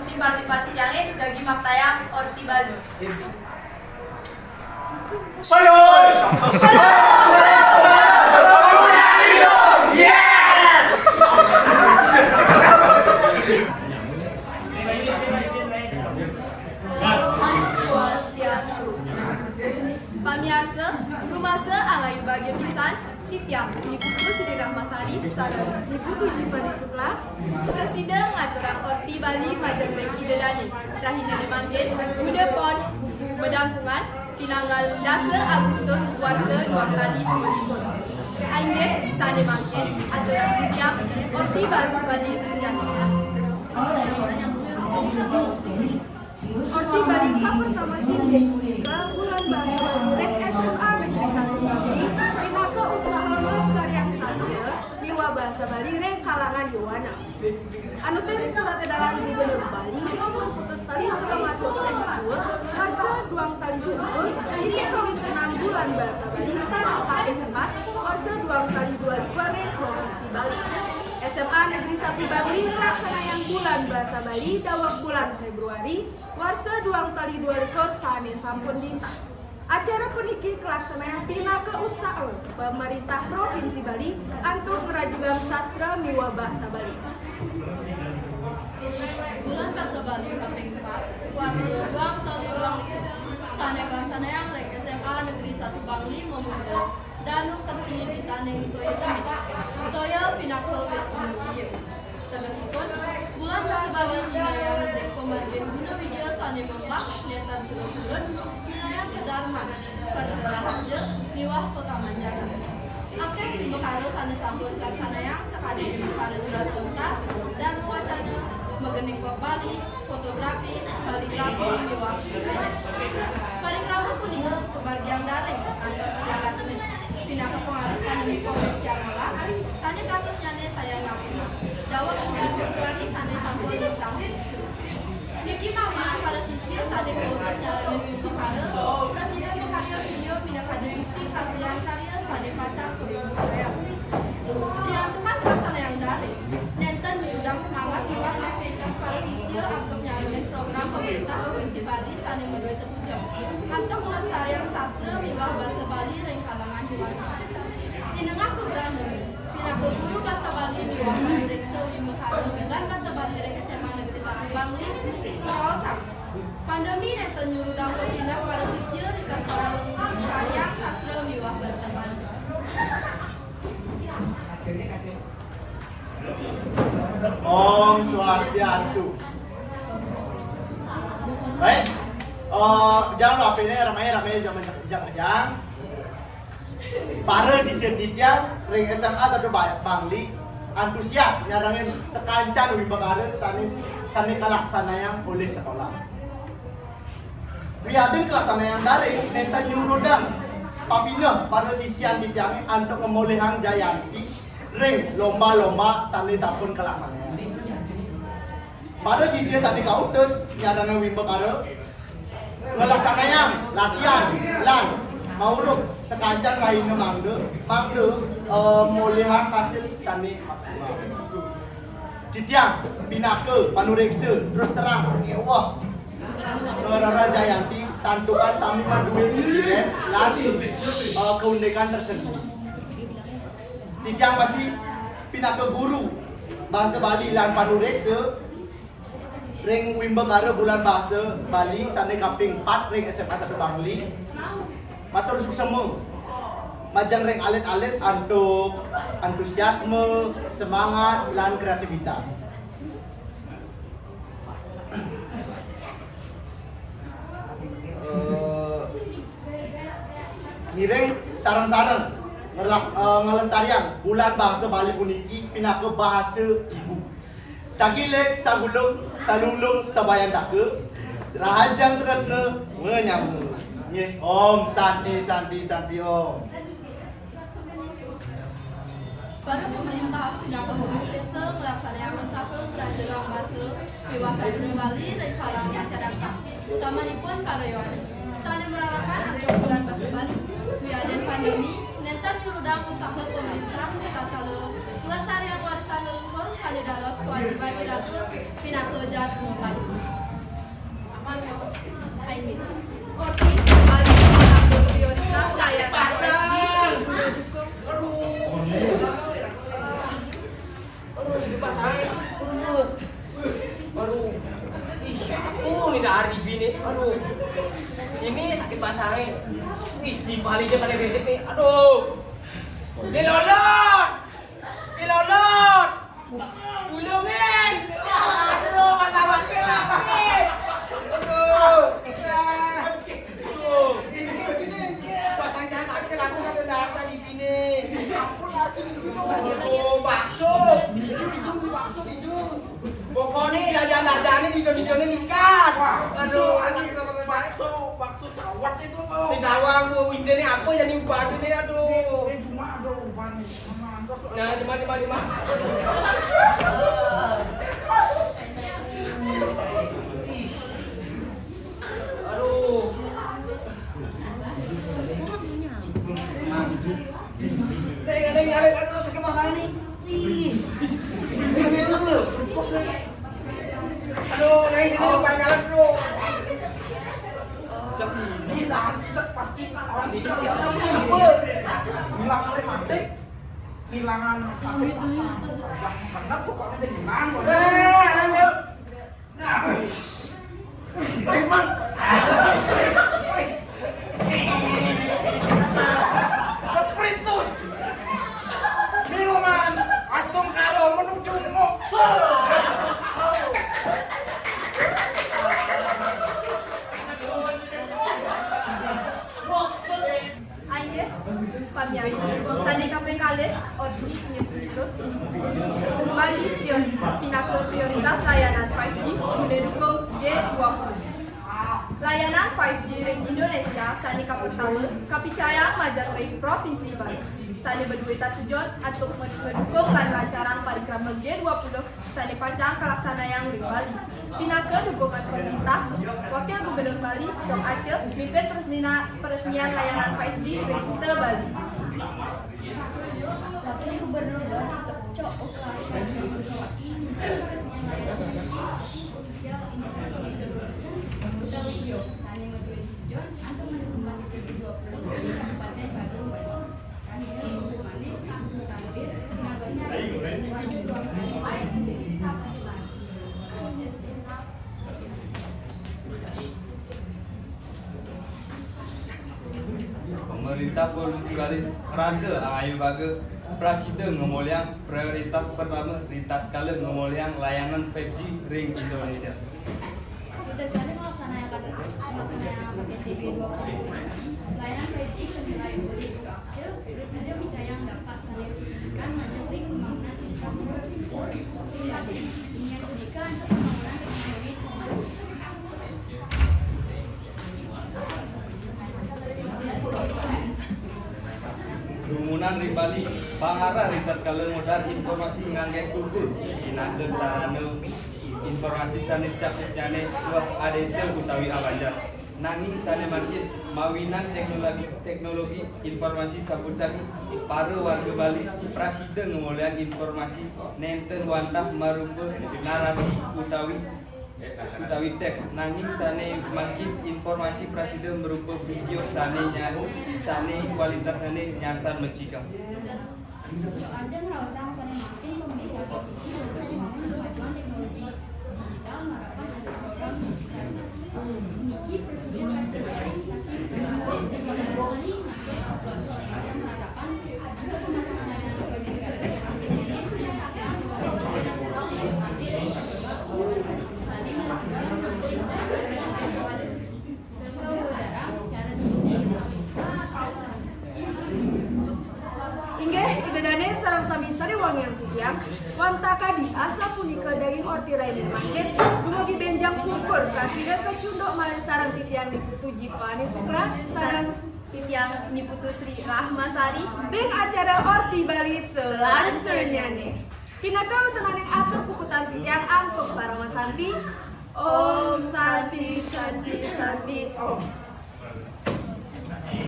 tiba-tiba tiangnya dagi maktaya orti Bali. Yes! Swastiastu. Pamiarsa, rumasa alayu bagian pisan, tipiak, Ibu Sri Rahmasari, sareng Ibu Tujipani Sukla, Presiden ngaturan orti Bali Majang Reki Dedani, rahina dimanggil, Budepon, buku bedampungan, Pinanggal dasa Agustus warga 2 kali 20. Ainde sane mangkin aturan tipiak, orti Bali kesejahteraan. Orti Balita pertama tinggi Indonesia bulan bahasa Rek SMA Negeri 1 Bali Pinaka usaha pelestarian sastra miwa bahasa Bali Rek kalangan Yowana anu teh surat edaran Gubernur Bali nomor putus tali Halamatut Sengkua Hasa Duang Tali Sungkur ini Komite 6 bulan bahasa Bali Stasi KSMA Hasa Duang Tali 22 Rek Provinsi Bali SMA Negeri 1 Bali pelaksanaan bulan bahasa Bali dawak bulan Februari warsa duang tali 2 rekor sane sampun bintang. Acara puniki kelaksanaan tina keutsaan pemerintah Provinsi Bali untuk merajukan sastra miwa bahasa Bali. Bulan bahasa Bali kaping 4 warsa duang tali 2 rekor sane kelaksanaan rek SMA Negeri 1 Bangli memundel danu keti bitaneng toya temi toya pinakal wet tegasipun bulan bahasa Bali wilayah Rejek Pemargin Guna Wijaya Sane Membak Netan Surut-Surut wilayah Kedarman Karda Raja Miwah Kota Manjaga Akeh di Bekara Sane Sambut Laksanayang sekali di Bekara Duran Kota dan wacana Megening Bali fotografi kaligrafi Miwah kaligrafi kuning kebagian dareng antar sejarah pindah ke pengaruh pandemi COVID-19 sane kasusnya nih saya ngaku dawa bulan Februari sane sampul lintang Niki Mawina pada sisi sane keutusnya lagi Bekara Presiden Bekara video pindah kaji bukti kasihan karya sane pacar ke Korea diantukan pasal yang dari nenten menyudang semangat miwah aktivitas para sisi untuk nyariin program pemerintah Provinsi Bali sane medue tertujuh untuk melestarian sastra miwah bahasa Bali ring kalangan Yowana di tengah subrana Pinakul guru bahasa Bali miwah Bali reksa di Bekara dan bahasa Bali rek SMA Negeri 1 Bangli Kawasan pandemi nenten nyurudang berpindah pada sisi di terkala karya sastra miwah bahasa Bali. Om Swastiastu. Baik, jangan lupa ini ramai-ramai jangan. Para sisir didiang ring SMA 1 Bangli antusias nyarangin sekancan wibakara sani kalaksanayang oleh sekolah. Prihatin kelaksanayang daring nenta nyurudang papina para sisian didiang untuk memulihang Jayanti ring lomba-lomba sani sampun kelaksanayang. Pada sisi sani kautus nyarangin wibakara ngelaksanayang latihan lan mauruk sekancan lain mangde mulihan hasil sani maksimal. Didiang pinake panureksa terus terang wah Rara Jayanti santukan sami mandue ciciren lati keunikan tersendiri. Didiang masih pinake guru bahasa Bali lan panureksa ring Wimbekara bulan bahasa Bali sane kaping 4 ring SMA 1 Bangli. Matur suksema majang ring alit-alit untuk antusiasme, semangat, dan kreativitas. Miring sarang-sarang ngelestarian bulan bahasa Bali puniki pinake bahasa ibu. Sagilek sagulung salulung sabayandake rahajang tresna menyambung. Yes, Om Santi Om. Baru pemerintah yang berproses melaksanakan usaha kerajaan bahasa dewasa Bali dan kalangan masyarakat, utamanya karyawan. Selain merarakan untuk bulan bahasa Bali, biadan pandemi, nentan yurudang usaha pemerintah serta kalau Pelestarian warisan leluhur sane dados kewajiban Pinaka Jateng Bali. Amin. Orti Bali mengambil prioritas layanan wajib mendukung. Sakit pasangan. Aduh. Ih, ini dari bini. Aduh. Ini sakit pasangan. Ih, di Bali aja pada besek nih. Aduh. Dilolot. Ulungin. Aduh, masalahnya apa? Aduh. Pasang saya sakit aku ada data di bini. Oh, bakso. Pokoknya jajan-jajannya di likat. Aduh, bakso dawat itu. si dawang bu, ini apa yang diubah ini? Aduh. Cuma ada uban. Nah, cuma. Aduh. Galeng, aduh sakit pasangan nih. Ih. Aduh, naik sini lupa jalan, bro. Ini tangan cicak pasti orang cicak Apa? bilang rematik hilangan sakit pasangan yang benar pokoknya jadi nang Emang Spiritus minuman Astung Karo menuju moksa. Aye, pamiarsa, sane kami kali ordi nyebut Bali Pinaka prioritas layanan 5G mendukung G20. Layanan 5G ring Indonesia sani kapitawa kapicayang Majapahit Provinsi Bali. Sani berduita tujuan untuk mendukung lancaran parikrama G20 sani pancang kelaksanaan ring Bali. Pinaka dukungan pemerintah, Wakil Gubernur Bali, Dr. Aceh, mimpin peresmian layanan 5G ring Bali. Wakil Gubernur Bali, Cok. Pemerintah Provinsi Bali merasa ayu baga Presiden ngemuliang prioritas pertama ritat kala ngemuliang layanan 5G ring Indonesia. Dengan melaksanakan PSBB 20 layanan 5G senilai infrastruktur, Presiden Bicayang dapat mendefinisikan materi pembangunan infrastruktur ingin pendidikan untuk pembangunan teknologi informasi. Kerumunan di Bali pangarah ritat kala modal informasi ngangge kulkul inaga sarana informasi sane cakup nyane luap adesa utawi abanjar. Nanging sane makin mawinan teknologi informasi sapucani para warga Bali Presiden ngemulian informasi nenten wantah marupa narasi utawi teks. Nanging sane makin informasi Presiden berupa video sane kualitas sane nyansan mecikam. Arjen Rawasang sane makin pemilihan revisi dan sane makin kemajuan teknologi digital harapan ada program digitalisasi. Niki Presiden mencari saking kembali digitalisasi nake upload dan harapan untuk pemasangan layanan bagi negara ini sudah akan Idadane sareng sami sariwangi yang titiang wantaka di asa punika daging orti rainen makin dumugi benjang pungkur presiden kecundok malih sareng titiang diputu Jivani Sukra sareng titiang niputu Sri Rahmasari ring acara orti Bali selanjutnya nih. Pinaka usenganing atur kukutan titiang angkuk Parama Santi. Om Santi Santi Santi Om.